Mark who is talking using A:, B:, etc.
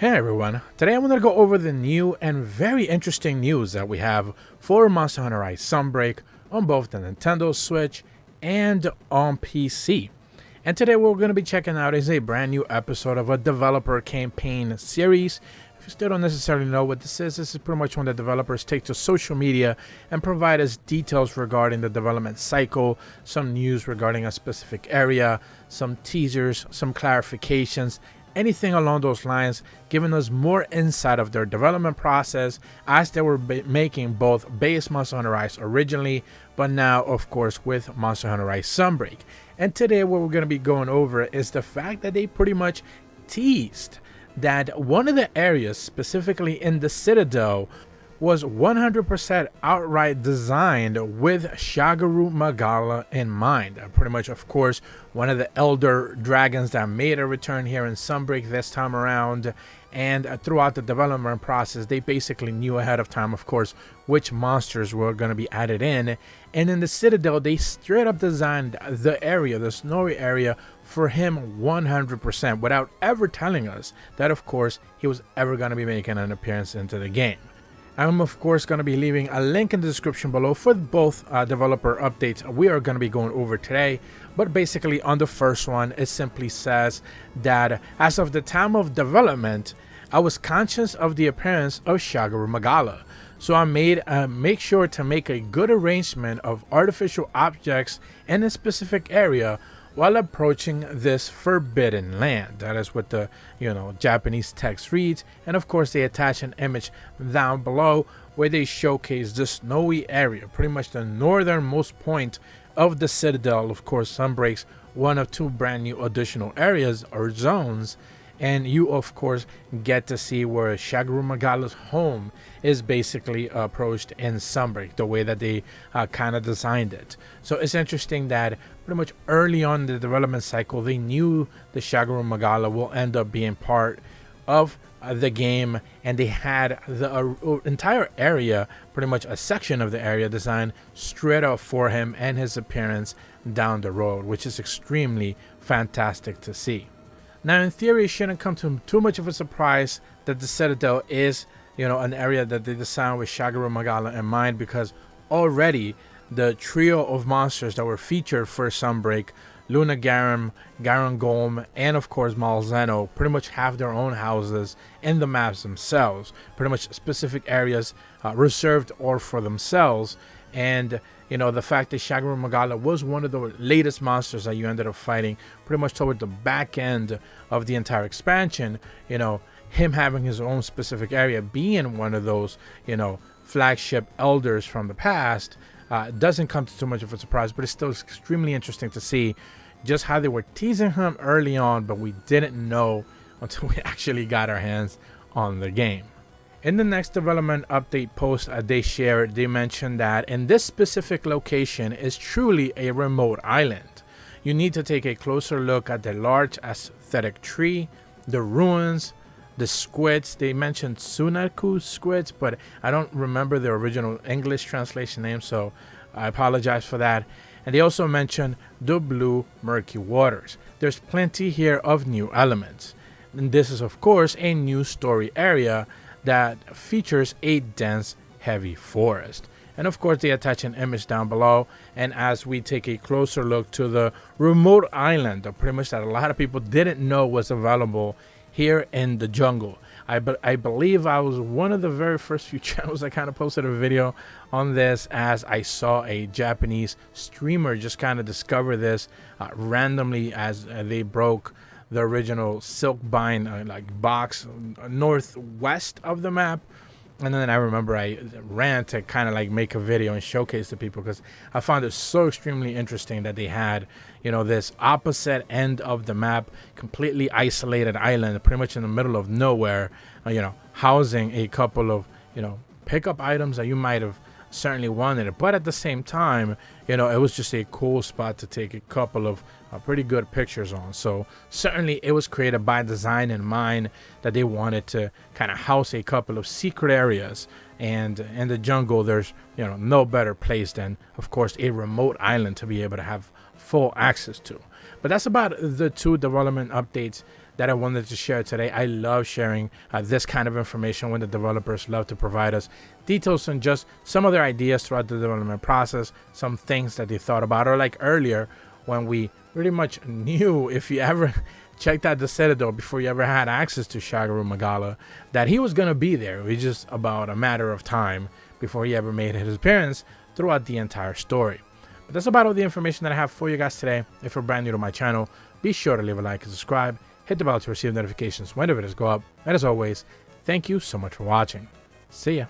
A: Hey everyone, today I'm going to go over the new and very interesting news that we have for Monster Hunter Rise Sunbreak on both the Nintendo Switch and on PC. And today what we're going to be checking out is a brand new episode of a developer campaign series. If you still don't necessarily know what this is pretty much when the developers take to social media and provide us details regarding the development cycle, some news regarding a specific area, some teasers, some clarifications, anything along those lines, giving us more insight of their development process as they were making both base Monster Hunter Rise originally, but now of course with Monster Hunter Rise Sunbreak. And today what we're going to be going over is the fact that they pretty much teased that one of the areas, specifically in the Citadel, was 100% outright designed with Shagaru Magala in mind. Pretty much, of course, one of the elder dragons that made a return here in Sunbreak this time around. And throughout the development process, they basically knew ahead of time, of course, which monsters were going to be added in. And in the Citadel, they straight up designed the area, the snowy area, for him 100% without ever telling us that, of course, he was ever going to be making an appearance into the game. I'm of course going to be leaving a link in the description below for both developer updates we are going to be going over today. But basically on the first one, it simply says that as of the time of development, I was conscious of the appearance of Shagaru Magala. So I make sure to make a good arrangement of artificial objects in a specific area while approaching this forbidden land. That is what the Japanese text reads, and of course they attach an image down below where they showcase the snowy area, pretty much the northernmost point of the Citadel. Of course, Sunbreak's one of two brand new additional areas or zones, and you of course get to see where Shagaru Magala's home is basically approached in Sunbreak, the way that they kind of designed it. So it's interesting that pretty much early on in the development cycle, they knew the Shagaru Magala will end up being part of the game, and they had the entire area, pretty much a section of the area, designed straight up for him and his appearance down the road, which is extremely fantastic to see. Now, in theory, it shouldn't come to too much of a surprise that the Citadel is, an area that they designed with Shagaru Magala in mind, because already the trio of monsters that were featured for Sunbreak, Luna Garum, Garon Golem, and of course Malzeno, pretty much have their own houses in the maps themselves, pretty much specific areas reserved or for themselves. And the fact that Shagaru Magala was one of the latest monsters that you ended up fighting pretty much toward the back end of the entire expansion, him having his own specific area, being one of those, flagship elders from the past, doesn't come to too much of a surprise, but it's still extremely interesting to see just how they were teasing him early on, but we didn't know until we actually got our hands on the game. In the next development update post they shared, they mentioned that in this specific location is truly a remote island. You need to take a closer look at the large aesthetic tree, the ruins, the squids. They mentioned Sunaku squids, but I don't remember the original English translation name, so I apologize for that. And they also mentioned the blue murky waters. There's plenty here of new elements. And this is of course a new story area that features a dense, heavy forest. And of course they attach an image down below, and as we take a closer look to the remote island, pretty much that a lot of people didn't know was available here in the jungle. I believe I was one of the very first few channels that kind of posted a video on this, as I saw a Japanese streamer just kind of discover this randomly as they broke the original silk bind box northwest of the map. And then I remember I ran to kind of make a video and showcase to people, because I found it so extremely interesting that they had, this opposite end of the map, completely isolated island, pretty much in the middle of nowhere, housing a couple of, pickup items that you might have certainly wanted it, but at the same time, it was just a cool spot to take a couple of pretty good pictures on. So certainly it was created by design in mind, that they wanted to kind of house a couple of secret areas, and in the jungle there's no better place than of course a remote island to be able to have full access to. But that's about the two development updates that I wanted to share today. I love sharing this kind of information when the developers love to provide us details on just some of their ideas throughout the development process, some things that they thought about, or like earlier when we pretty much knew, if you ever checked out the Citadel before you ever had access to Shagaru Magala, that he was going to be there. It was just about a matter of time before he ever made his appearance throughout the entire story. But that's about all the information that I have for you guys today. If you're brand new to my channel, be sure to leave a like and subscribe. Hit the bell to receive notifications when the videos go up. And as always, thank you so much for watching. See ya.